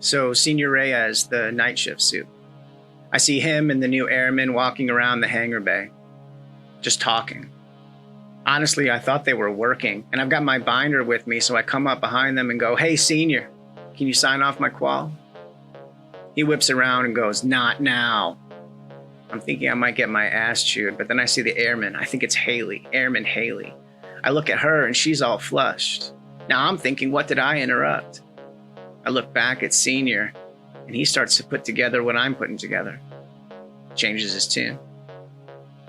So Senior Reyes, the night shift suit. I see him and the new airman walking around the hangar bay, just talking. Honestly, I thought they were working, and I've got my binder with me, so I come up behind them and go, "Hey, Senior, can you sign off my qual?" He whips around and goes, "Not now." I'm thinking I might get my ass chewed, but then I see the airman. I think it's Haley, Airman Haley. I look at her and she's all flushed. Now I'm thinking, what did I interrupt? I look back at Senior and he starts to put together what I'm putting together. Changes his tune.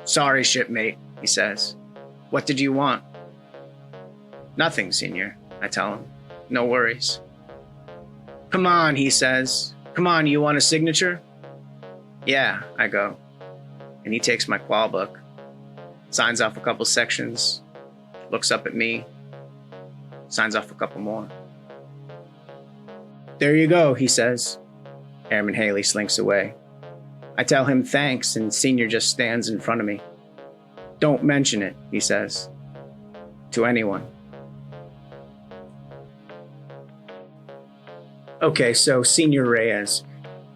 "Sorry, shipmate," he says. "What did you want?" "Nothing, Senior," I tell him. "No worries." "Come on," he says. "Come on, you want a signature?" "Yeah," I go. And he takes my qual book, signs off a couple sections, looks up at me, signs off a couple more. "There you go," he says. Airman Haley slinks away. I tell him thanks, and Senior just stands in front of me. "Don't mention it," he says, "to anyone." Okay, so Senior Reyes,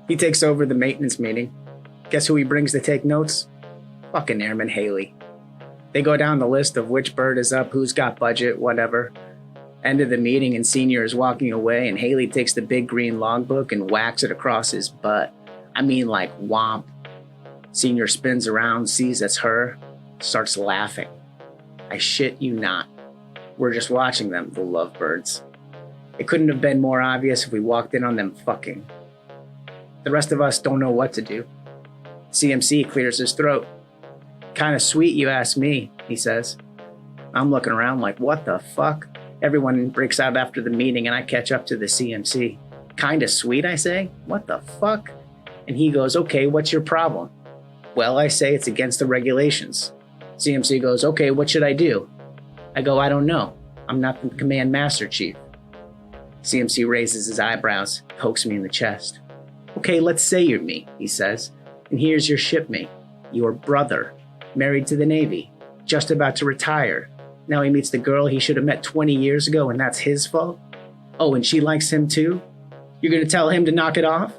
he takes over the maintenance meeting. Guess who he brings to take notes? Fucking Airman Haley. They go down the list of which bird is up, who's got budget, whatever. End of the meeting and Senior is walking away and Haley takes the big green logbook and whacks it across his butt. I mean like whomp. Senior spins around, sees it's her, starts laughing. I shit you not. We're just watching them, the Lovebirds. It couldn't have been more obvious if we walked in on them fucking. The rest of us don't know what to do. CMC clears his throat. "Kinda sweet, you ask me," he says. I'm looking around like, what the fuck? Everyone breaks out after the meeting and I catch up to the CMC. "Kinda sweet," I say. "What the fuck?" And he goes, "Okay, what's your problem?" "Well," I say, "it's against the regulations." CMC goes, "Okay, what should I do?" I go, "I don't know. I'm not the command master chief." CMC raises his eyebrows, pokes me in the chest. "Okay, let's say you're me," he says. "And here's your shipmate, your brother, married to the Navy, just about to retire. Now he meets the girl he should have met 20 years ago and that's his fault? Oh, and she likes him too? You're gonna tell him to knock it off?"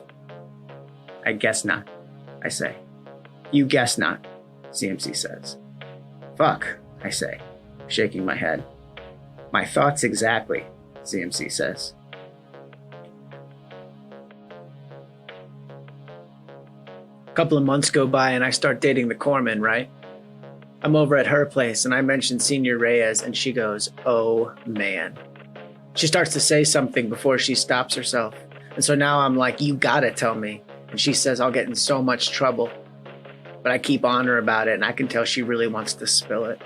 "I guess not," I say. "You guess not," CMC says. "Fuck," I say, shaking my head. "My thoughts exactly," CMC says. A couple of months go by and I start dating the corpsman, right? I'm over at her place and I mention Senior Reyes and she goes, "Oh man." She starts to say something before she stops herself. And so now I'm like, "You gotta tell me." And she says I'll get in so much trouble. But I keep on her about it and I can tell she really wants to spill it.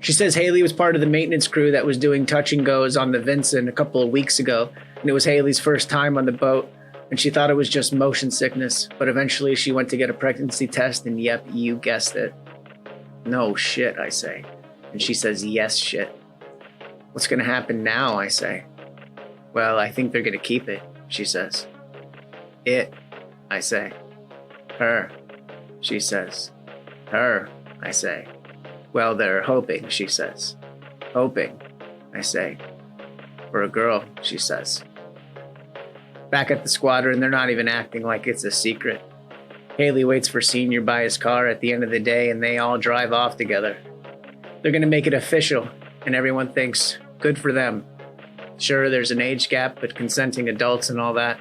She says Haley was part of the maintenance crew that was doing touch and goes on the Vincent a couple of weeks ago. And it was Haley's first time on the boat. And she thought it was just motion sickness, but eventually she went to get a pregnancy test and yep, you guessed it. "No shit," I say. And she says, "Yes shit." "What's gonna happen now?" I say. "Well, I think they're gonna keep it," she says. "It," I say. "Her," she says. "Her," I say. "Well, they're hoping," she says. "Hoping," I say. "For a girl," she says. Back at the squadron, they're not even acting like it's a secret. Haley waits for Senior by his car at the end of the day and they all drive off together. They're gonna make it official and everyone thinks, good for them. Sure, there's an age gap, but consenting adults and all that.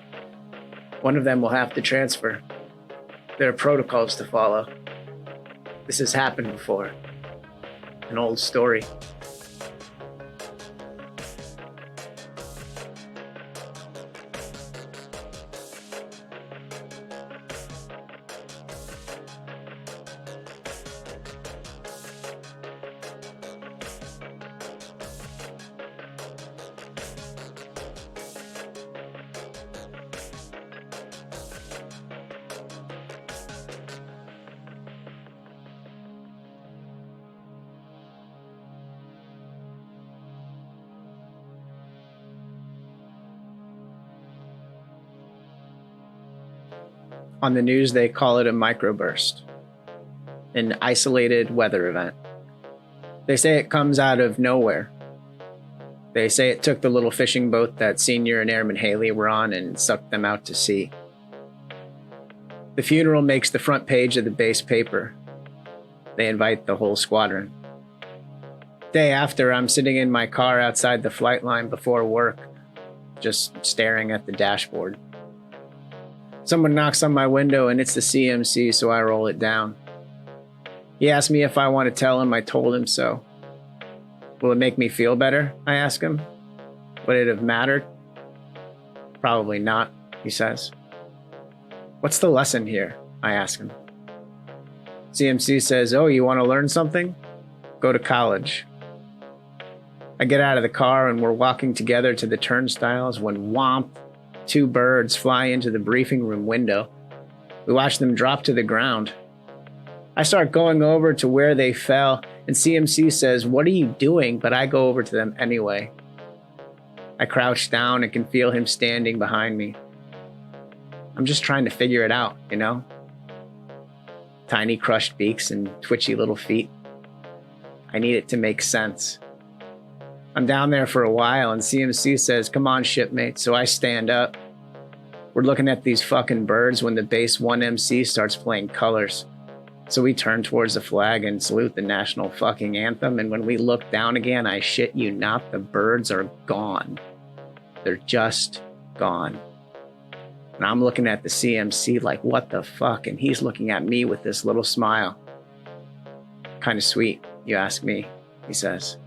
One of them will have to transfer. There are protocols to follow. This has happened before. An old story. On the news, they call it a microburst, an isolated weather event. They say it comes out of nowhere. They say it took the little fishing boat that Senior and Airman Haley were on and sucked them out to sea. The funeral makes the front page of the base paper. They invite the whole squadron. Day after, I'm sitting in my car outside the flight line before work, just staring at the dashboard. Someone knocks on my window and it's the CMC, so I roll it down. He asked me if I want to tell him I told him so. Will it make me feel better? I ask him. Would it have mattered? Probably not, he says. What's the lesson here? I ask him. CMC says, oh, you want to learn something? Go to college. I get out of the car and we're walking together to the turnstiles when whomp, 2 birds fly into the briefing room window. We watch them drop to the ground. I start going over to where they fell, and CMC says, what are you doing? But I go over to them anyway. I crouch down and can feel him standing behind me. I'm just trying to figure it out, you know? Tiny crushed beaks and twitchy little feet. I need it to make sense. I'm down there for a while, and CMC says, come on, shipmate, so I stand up. We're looking at these fucking birds when the base 1MC starts playing colors. So we turn towards the flag and salute the national fucking anthem, and when we look down again, I shit you not, the birds are gone. They're just gone. And I'm looking at the CMC like, what the fuck? And he's looking at me with this little smile. Kind of sweet, you ask me, he says.